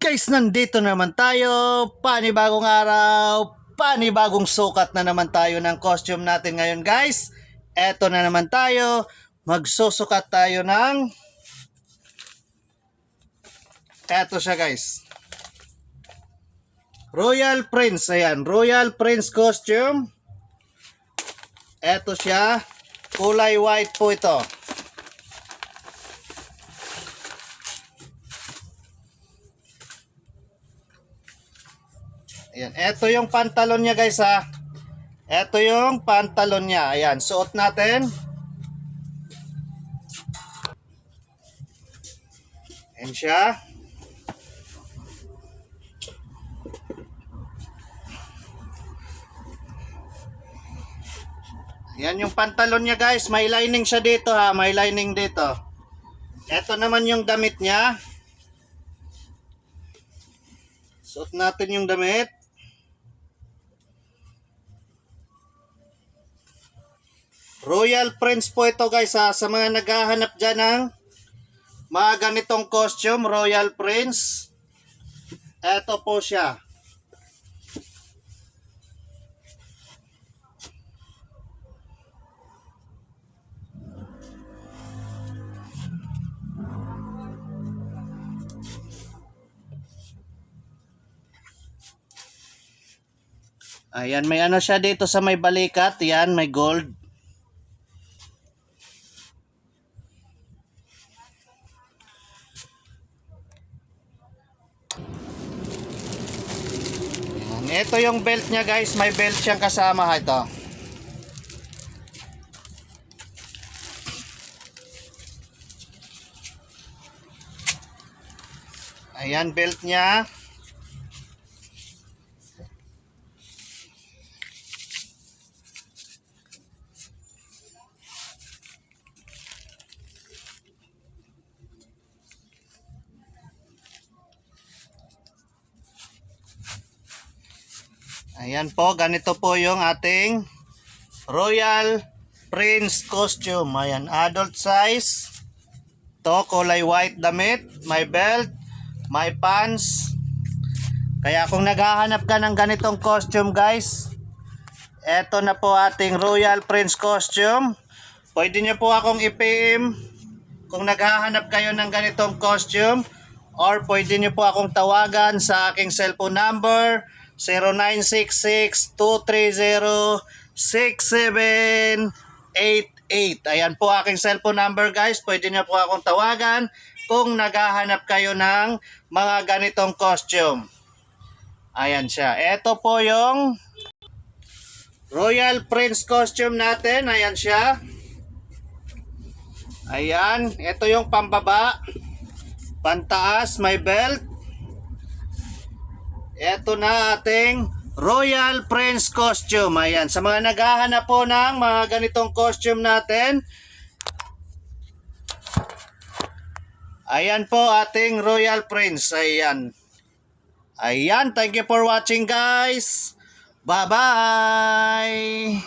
Guys, nandito naman tayo, panibagong araw, panibagong sukat na naman tayo ng costume natin ngayon guys. Eto na naman tayo, magsusukat tayo ng, eto siya guys, Royal Prince, ayan, Royal Prince costume. Eto siya, kulay white po ito. Ayan, ito yung pantalon niya guys ha. Ito yung pantalon niya. Ayan, suot natin. Ayan siya. Ayan yung pantalon niya guys. May lining siya dito ha. May lining dito. Ito naman yung damit niya. Suot natin yung damit. Royal Prince po ito guys ha. Sa mga naghahanap dyan ng mga ganitong costume, Royal Prince. Ito po siya. Ayan, may ano siya dito sa may balikat. Yan, may gold. Ito yung belt niya guys, may belt siyang kasama ito. Ayan belt niya. Ayan po, ganito po yung ating Royal Prince costume. Ayan, adult size. Ito, kulay white damit. May belt, may pants. Kaya kung naghahanap ka ng ganitong costume guys, eto na po ating Royal Prince costume. Pwede nyo po akong i-PM kung naghahanap kayo ng ganitong costume, or pwede nyo po akong tawagan sa aking cellphone number 0966-230-6788. Ayan po aking cellphone number guys. Pwede nyo po akong tawagan kung naghahanap kayo ng mga ganitong costume. Ayan siya. Ito po yung Royal Prince costume natin. Ayan siya. Ayan. Ito yung pambaba. Pantaas, may belt. Ito na ating Royal Prince costume. Ayan. Sa mga naghahanap po ng mga ganitong costume natin, ayan po ating Royal Prince. Ayan. Ayan. Thank you for watching guys. Bye-bye.